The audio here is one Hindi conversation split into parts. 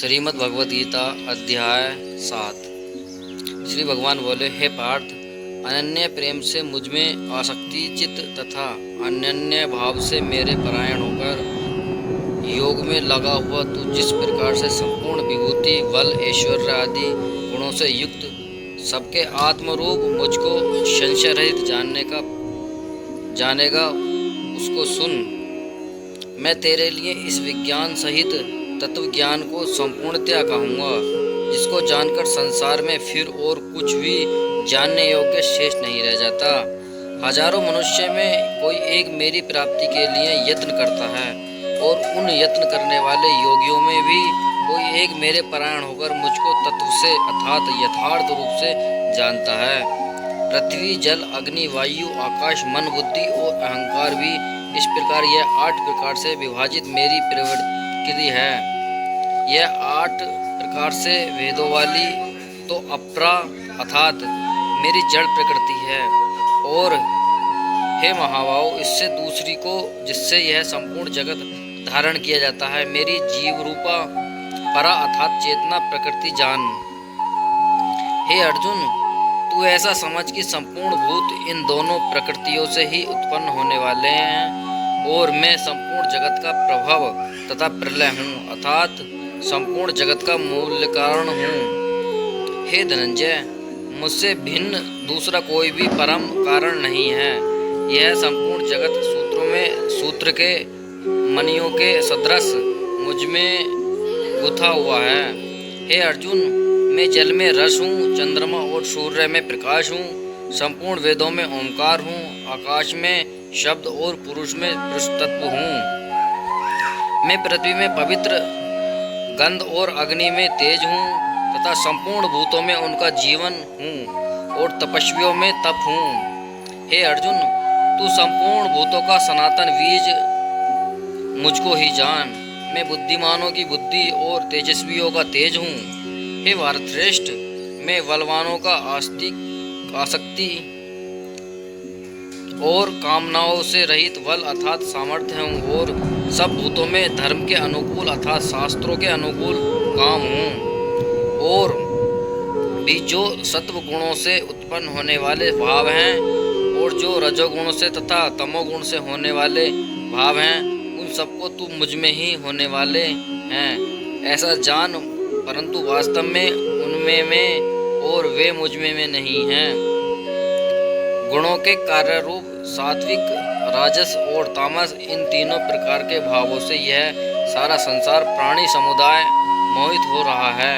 श्रीमद् भगवद गीता अध्याय 7। श्री भगवान बोले, हे पार्थ, अनन्य प्रेम से मुझ में आसक्ति चित्त तथा अनन्य भाव से मेरे परायण होकर योग में लगा हुआ तू जिस प्रकार से संपूर्ण विभूति बल ऐश्वर्य आदि गुणों से युक्त सबके आत्मरूप मुझको संशय रहित जानेगा उसको सुन। मैं तेरे लिए इस विज्ञान सहित तत्व ज्ञान को संपूर्णतया कहूँगा, जिसको जानकर संसार में फिर और कुछ भी जानने योग्य शेष नहीं रह जाता। हजारों मनुष्य में कोई एक मेरी प्राप्ति के लिए यत्न करता है और उन यत्न करने वाले योगियों में भी कोई एक मेरे परायण होकर मुझको तत्व से अर्थात यथार्थ रूप से जानता है। पृथ्वी जल अग्नि वायु आकाश मन बुद्धि और अहंकार भी इस प्रकार यह 8 प्रकार से विभाजित मेरी प्रवृत्ति है। यह 8 प्रकार से वेदों वाली तो अपरा अर्थात मेरी जड़ प्रकृति है। और हे महाभाव, इससे दूसरी को जिससे यह संपूर्ण जगत धारण किया जाता है, मेरी जीव रूपा परा अर्थात चेतना प्रकृति जान। हे अर्जुन, तू ऐसा समझ कि संपूर्ण भूत इन दोनों प्रकृतियों से ही उत्पन्न होने वाले हैं और मैं संपूर्ण जगत का प्रभाव तथा प्रलय हूँ अर्थात संपूर्ण जगत का मूल कारण हूँ। हे धनंजय, मुझसे भिन्न दूसरा कोई भी परम कारण नहीं है। यह संपूर्ण जगत सूत्रों में सूत्र के मणियों के सदृश मुझ में गुथा हुआ है। हे अर्जुन, मैं जल में रस हूँ, चंद्रमा और सूर्य में प्रकाश हूँ, संपूर्ण वेदों में ओंकार हूँ, आकाश में शब्द और पुरुष में पुरुष तत्व हूँ। मैं पृथ्वी में पवित्र गंध और अग्नि में तेज हूँ तथा संपूर्ण भूतों में उनका जीवन हूँ और तपस्वियों में तप हूँ। हे अर्जुन, तू संपूर्ण भूतों का सनातन बीज मुझको ही जान। मैं बुद्धिमानों की बुद्धि और तेजस्वियों का तेज हूँ। हे भारतश्रेष्ठ, मैं बलवानों का आसक्ति और कामनाओं से रहित बल अर्थात सामर्थ्य हूँ और सब भूतों में धर्म के अनुकूल अर्थात शास्त्रों के अनुकूल काम हूँ। और भी जो सत्व गुणों से उत्पन्न होने वाले भाव हैं और जो रजोगुण से तथा तमोगुण से होने वाले भाव हैं, उन सबको तू मुझ में ही होने वाले हैं ऐसा जान, परंतु वास्तव में उनमें में और वे मुझ में नहीं हैं। गुणों के कार्य रूप सात्विक राजस और तामस इन तीनों प्रकार के भावों से यह सारा संसार प्राणी समुदाय मोहित हो रहा है।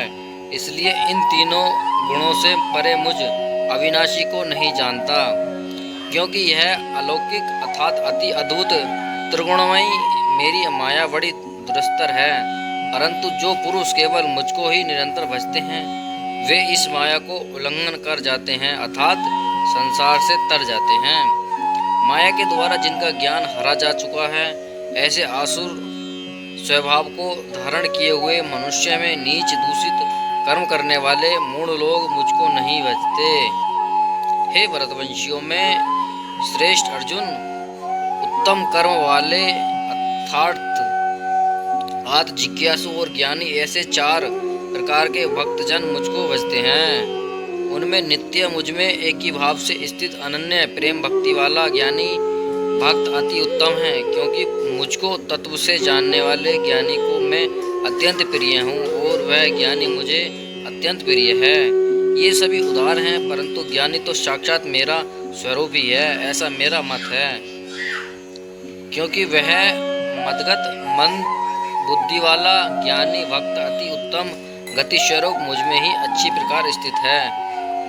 इसलिए इन तीनों गुणों से परे मुझ अविनाशी को नहीं जानता, क्योंकि यह अलौकिक अर्थात अति अद्भुत त्रिगुणमयी मेरी माया बड़ी दुरस्तर है। परंतु जो पुरुष केवल मुझको ही निरंतर भजते हैं, वे इस माया को उल्लंघन कर जाते हैं अर्थात संसार से तर जाते हैं। माया के द्वारा जिनका ज्ञान हरा जा चुका है, ऐसे आसुर स्वभाव को धारण किए हुए मनुष्य में नीच दूषित कर्म करने वाले मूढ़ लोग मुझको नहीं भजते। हे भरतवंशियों में श्रेष्ठ अर्जुन, उत्तम कर्म वाले अर्थात आत्म जिज्ञासु और ज्ञानी ऐसे 4 प्रकार के भक्तजन मुझको भजते हैं। उनमें नित्य मुझ में एक ही भाव से स्थित अनन्य प्रेम भक्ति वाला ज्ञानी भक्त अति उत्तम है, क्योंकि मुझको तत्व से जानने वाले ज्ञानी को मैं अत्यंत प्रिय हूँ और वह ज्ञानी मुझे अत्यंत प्रिय है। ये सभी उदार हैं, परंतु ज्ञानी तो साक्षात मेरा स्वरूप ही है, ऐसा मेरा मत है। क्योंकि वह मदगत मन बुद्धि वाला ज्ञानी भक्त अति उत्तम गति स्वरूप मुझ में ही अच्छी प्रकार स्थित है।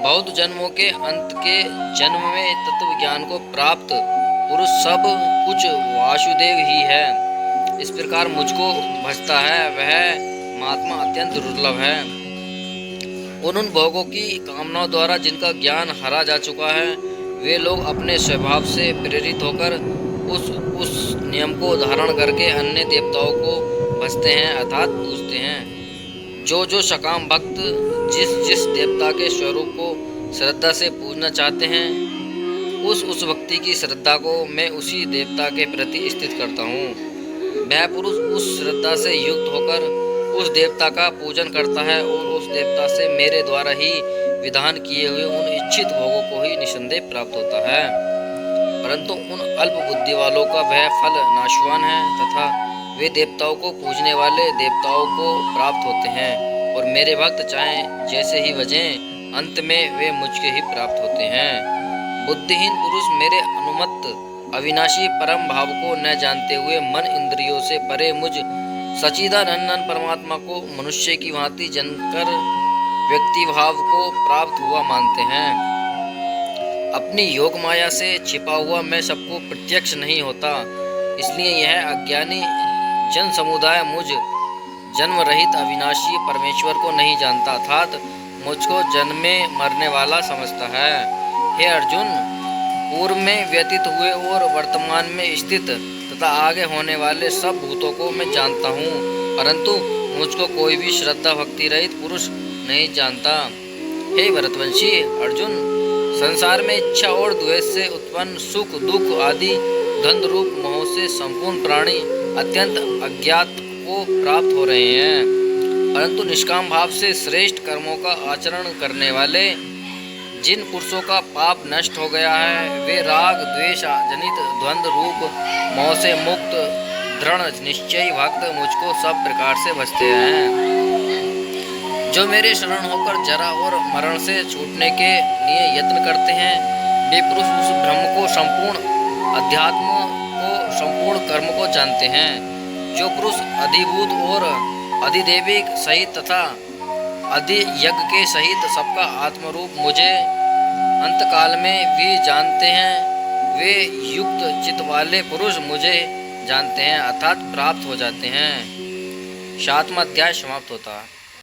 बहुत जन्मों के अंत के जन्म में तत्व ज्ञान को प्राप्त पुरुष सब कुछ वासुदेव ही है। इस प्रकार मुझको भजता है, वह महात्मा अत्यंत दुर्लभ है। उन भोगों की कामनाओं द्वारा जिनका ज्ञान हरा जा चुका है, वे लोग अपने स्वभाव से प्रेरित होकर उस नियम को धारण करके अन्य देवताओं को भजते हैं अर्थात पूजते हैं। जो सकाम भक्त जिस देवता के स्वरूप को श्रद्धा से पूजना चाहते हैं, उस भक्ति की श्रद्धा को मैं उसी देवता के प्रति स्थित करता हूँ। वह पुरुष उस श्रद्धा से युक्त होकर उस देवता का पूजन करता है और उस देवता से मेरे द्वारा ही विधान किए हुए उन इच्छित भोगों को ही निसंदेह प्राप्त होता है। परंतु उन अल्प बुद्धि वालों का वह फल नाशवान है तथा वे देवताओं को पूजने वाले देवताओं को प्राप्त होते हैं और मेरे भक्त चाहे जैसे ही बजें अंत में वे मुझके ही प्राप्त होते हैं। बुद्धिहीन पुरुष मेरे अनुमत अविनाशी परम भाव को न जानते हुए मन इंद्रियों से परे मुझ सच्चिदानंद परमात्मा को मनुष्य की भांति जनकर व्यक्ति भाव को प्राप्त हुआ मानते हैं। अपनी योग माया से छिपा हुआ मैं सबको प्रत्यक्ष नहीं होता, इसलिए यह अज्ञानी जन समुदाय मुझ जन्म रहित अविनाशी परमेश्वर को नहीं जानता अर्थात मुझको जन्मे मरने वाला समझता है। हे अर्जुन, पूर्व में व्यतीत हुए और वर्तमान में स्थित तथा आगे होने वाले सब भूतों को मैं जानता हूँ, परंतु मुझको कोई भी श्रद्धा भक्ति रहित पुरुष नहीं जानता। हे भरतवंशी अर्जुन, संसार में इच्छा और द्वेष से उत्पन्न सुख दुख आदि द्वंद्व रूप मोह से संपूर्ण प्राणी अत्यंत अज्ञात को प्राप्त हो रहे हैं, परंतु निष्काम भाव से श्रेष्ठ कर्मों का आचरण करने वाले जिन पुरुषों का पाप नष्ट हो गया है वे राग द्वेष जनित द्वंद्व रूप मोह से मुक्त दृढ़ निश्चयी भक्त मुझको सब प्रकार से भजते हैं। जो मेरे शरण होकर जरा और मरण से छूटने के लिए यत्न करते हैं वे पुरुष उस ब्रह्म को संपूर्ण अध्यात्म को संपूर्ण कर्म को जानते हैं। जो पुरुष अधिभूत और अधिदेविक सहित तथा अधियज्ञ के सहित सबका आत्मरूप मुझे अंतकाल में भी जानते हैं वे युक्त चित्त वाले पुरुष मुझे जानते हैं अर्थात प्राप्त हो जाते हैं। 7वां अध्याय समाप्त होता है।